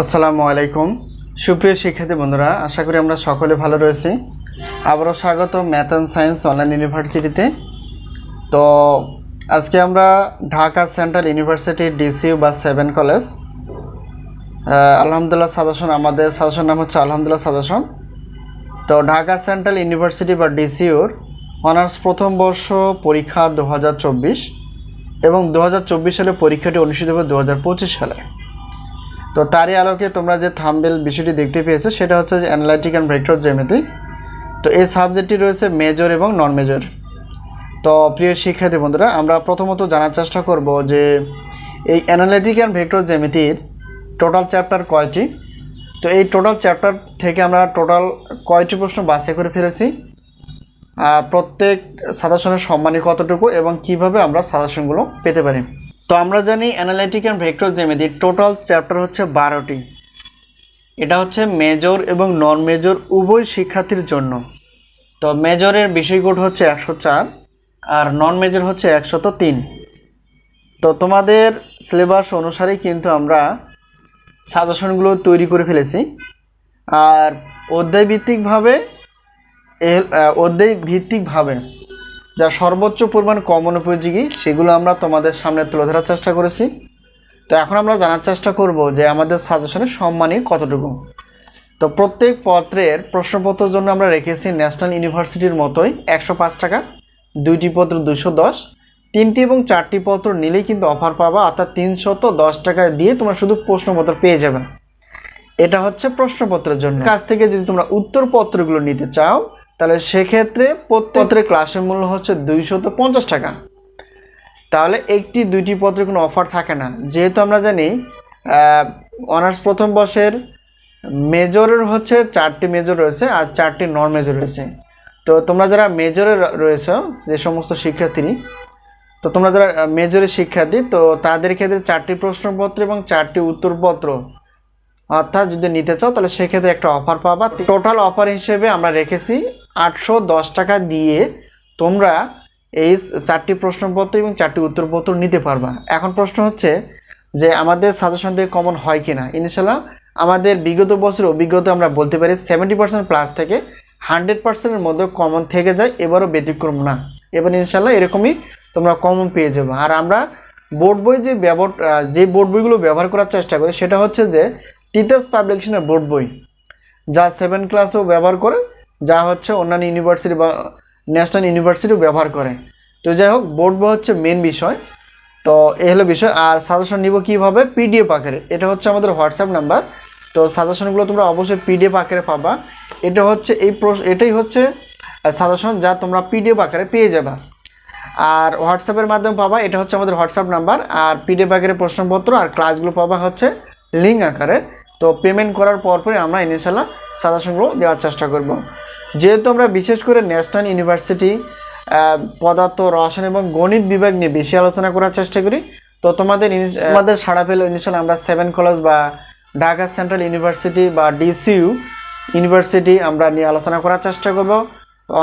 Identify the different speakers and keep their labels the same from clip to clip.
Speaker 1: আসসালামু আলাইকুম সুপ্রিয় শিক্ষার্থী বন্ধুরা, আশা করি আমরা সকলে ভালো রয়েছি। আবারও স্বাগত ম্যাথ অ্যান্ড সায়েন্স অনলাইন ইউনিভার্সিটিতে। তো আজকে আমরা ঢাকা সেন্ট্রাল ইউনিভার্সিটি ডিসিইউ বা 7 কলেজ আলহামদুলিল্লাহ সাজেশন, আমাদের সাজেশন নাম হচ্ছে আলহামদুলিল্লাহ সাজেশন। তো ঢাকা সেন্ট্রাল ইউনিভার্সিটি বা ডিসিইউর অনার্স প্রথম বর্ষ পরীক্ষা 2024 এবং 2024 সালে পরীক্ষাটি অনুষ্ঠিত হবে 2025 সালে। তো তারই আলোকে তোমরা যে থাম্বনেল বিষয়টি দেখতে পেয়েছো সেটা হচ্ছে যে অ্যানালাইটিক অ্যান্ড ভেক্টর জ্যামিতি। তো এই সাবজেক্টটি রয়েছে মেজর এবং নন মেজর। তো প্রিয় শিক্ষার্থী বন্ধুরা, আমরা প্রথমত জানার চেষ্টা করব যে এই অ্যানালাইটিক অ্যান্ড ভেক্টর জ্যামিতির টোটাল চ্যাপ্টার কয়টি। তো এই টোটাল চ্যাপ্টার থেকে আমরা টোটাল কয়টি প্রশ্ন বাছাই করে ফেলেছি, প্রত্যেক সাজেশনের সম্মানী কতটুকু এবং কিভাবে আমরা সাজেশনগুলো পেতে পারি। তো আমরা জানি অ্যানালাইটিক অ্যান্ড ভেক্টর জ্যামিতির টোটাল চ্যাপ্টার হচ্ছে 12টি। এটা হচ্ছে মেজর এবং নন মেজর উভয় শিক্ষার্থীর জন্য। তো মেজরের বিষয়কোড হচ্ছে 104 আর নন মেজর হচ্ছে 103। তো তোমাদের সিলেবাস অনুসারেই কিন্তু আমরা সাজেশনগুলো তৈরি করে ফেলেছি। আর অধ্যায়ভিত্তিকভাবে যা সর্বোচ্চ পরিমাণ কমন উপযোগী সেগুলো আমরা তোমাদের সামনে তুলে ধরার চেষ্টা করেছি। তো এখন আমরা জানার চেষ্টা করব যে আমাদের সাজেশনের সম্মানী কতটুকু। তো প্রত্যেক পত্রের প্রশ্নপত্রের জন্য আমরা রেখেছি ন্যাশনাল ইউনিভার্সিটির মতোই 105 টাকা, 2টি পত্র 210, 3টি এবং 4টি পত্র নিলেই কিন্তু অফার পাবা, অর্থাৎ 310 টাকা দিয়ে তোমরা শুধু প্রশ্নপত্র পেয়ে যাবে। এটা হচ্ছে প্রশ্নপত্রের জন্য। কাছ থেকে যদি তোমরা উত্তরপত্রগুলো নিতে চাও তাহলে সেক্ষেত্রে প্রত্যেকের ক্লাসের মূল্য হচ্ছে 250 টাকা। তাহলে একটি 2টি পত্রের কোনো অফার থাকে না, যেহেতু আমরা জানি অনার্স প্রথম বর্ষের মেজরের হচ্ছে 4টি মেজর রয়েছে আর 4টি নন মেজর রয়েছে। তো তোমরা যারা মেজরে রয়েছে, যে সমস্ত শিক্ষার্থী, তো তোমরা যারা মেজরের শিক্ষার্থী, তো তাদের ক্ষেত্রে 4টি প্রশ্নপত্র এবং 4টি উত্তরপত্র অর্থাৎ যদি নিতে চাও তাহলে সেক্ষেত্রে একটা অফার পাবা। টোটাল অফার হিসেবে আমরা রেখেছি 810 টাকা দিয়ে তোমরা এই 4টি প্রশ্নপত্র এবং 4টি উত্তরপত্র নিতে পারবা। এখন প্রশ্ন হচ্ছে যে আমাদের সাজেশন থেকে কমন হয় কিনা। ইনশাল্লাহ আমাদের বিগত বছরের অভিজ্ঞতা আমরা বলতে পারি 70% প্লাস থেকে 100%-এর মধ্যে কমন থেকে যায়, এবারও ব্যতিক্রম না। এবার ইনশাল্লাহ এরকমই তোমরা কমন পেয়ে যাবে। আর আমরা বোর্ড বই যে বোর্ড বইগুলো ব্যবহার করার চেষ্টা করি সেটা হচ্ছে যে তিতাস পাবলিকেশনের বোর্ড বই, যা 7 ক্লাসেও ব্যবহার করে, যা হচ্ছে অন্যান্য ইউনিভার্সিটি বা ন্যাশনাল ইউনিভার্সিটিও ব্যবহার করে। তো যাই হোক, বোর্ড বই হচ্ছে মেন বিষয়। তো এই হলো বিষয়। আর সাজেশন নিব কীভাবে, পিডিএফ আকারে। এটা হচ্ছে আমাদের হোয়াটসঅ্যাপ নাম্বার। তো সাজেশনগুলো তোমরা অবশ্যই পিডিএফ আকারে পাবা। এটাই হচ্ছে সাজেশন যা তোমরা পিডিএফ আকারে পেয়ে যাবা। আর হোয়াটসঅ্যাপের মাধ্যমে পাবা, এটা হচ্ছে আমাদের হোয়াটসঅ্যাপ নাম্বার। আর পিডিএফ আকারে প্রশ্নপত্র আর ক্লাসগুলো পাবা হচ্ছে লিঙ্ক আকারে। তো পেমেন্ট করার পরপরই আমরা ইনশাল্লাহ সাজেশনগুলো দেওয়ার চেষ্টা করব। যেহেতু আমরা বিশেষ করে ন্যাশনাল ইউনিভার্সিটি পদার্থ, রসায়ন এবং গণিত বিভাগ নিয়ে বেশি আলোচনা করার চেষ্টা করি, তো তোমাদের সাড়া পেলে ইনশাল্লাহ আমরা 7 কলেজ বা ঢাকা সেন্ট্রাল ইউনিভার্সিটি বা ডিসিইউ ইউনিভার্সিটি আমরা নিয়ে আলোচনা করার চেষ্টা করব।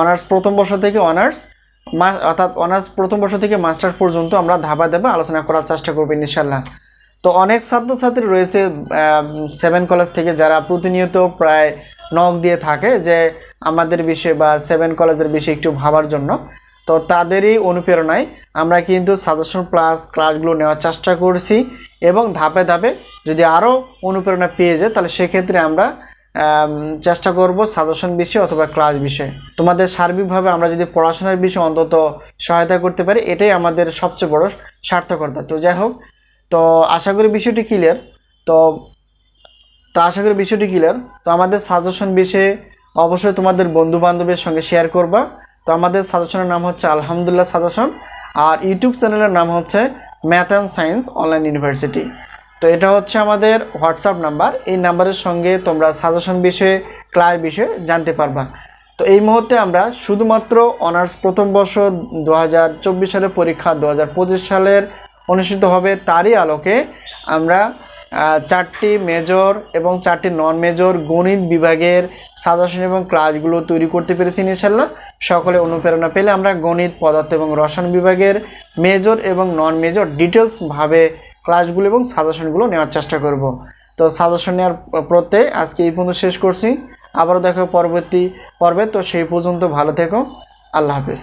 Speaker 1: অনার্স প্রথম বর্ষ থেকে অনার্স প্রথম বর্ষ থেকে মাস্টার পর্যন্ত আমরা ধাপে ধাপে আলোচনা করার চেষ্টা করবো ইনশাল্লাহ। তো অনেক ছাত্রছাত্রী রয়েছে 7 কলেজ থেকে যারা প্রতিনিয়ত প্রায় নক দিয়ে থাকে যে আমাদের বিষয়ে বা 7 কলেজের বিষয়ে একটু ভাবার জন্য। তো তাদেরই অনুপ্রেরণায় আমরা কিন্তু সাজেশন প্লাস ক্লাসগুলো নেওয়ার চেষ্টা করছি, এবং ধাপে ধাপে যদি আরও অনুপ্রেরণা পেয়ে যায় তাহলে সেক্ষেত্রে আমরা চেষ্টা করব সাজেশন বিষয় অথবা ক্লাস বিষয়ে। তোমাদের সার্বিকভাবে আমরা যদি পড়াশোনার বিষয়ে অন্তত সহায়তা করতে পারি, এটাই আমাদের সবচেয়ে বড় সার্থকতা। তো যাই হোক, তো আশা করি বিষয়টি ক্লিয়ার। তো আমাদের সাজেশন বিষয়ে অবশ্যই তোমাদের বন্ধু বান্ধবের সঙ্গে শেয়ার করবা। তো আমাদের সাজেশনের নাম হচ্ছে আলহামদুলিল্লাহ সাজেশন, আর ইউটিউব চ্যানেলের নাম হচ্ছে math and science online university. তো এটা হচ্ছে আমাদের হোয়াটসঅ্যাপ নাম্বার। এই নাম্বারের সঙ্গে তোমরা সাজেশন বিষয়ে, ক্লাস বিষয়ে জানতে পারবা। তো এই মুহূর্তে আমরা শুধুমাত্র অনার্স প্রথম বর্ষ 2024 সালের পরীক্ষা 2025 সালের অনুষ্ঠিত হবে, তারই আলোকে আমরা 4টি মেজর এবং 4টি নন মেজর গণিত বিভাগের সাজেশন এবং ক্লাসগুলো তৈরি করতে পেরেছি ইনশাল্লাহ। সকলে অনুপ্রেরণা পেলে আমরা গণিত, পদার্থ এবং রসায়ন বিভাগের মেজর এবং নন মেজর ডিটেলসভাবে ক্লাসগুলো এবং সাজেশনগুলো নেওয়ার চেষ্টা করব। তো সাজেশন নেওয়ার প্রত্যয় আজকে এই পর্যন্ত শেষ করছি। আবারও দেখো পরবর্তী পর্বে। তো সেই পর্যন্ত ভালো থেকো। আল্লাহ হাফেজ।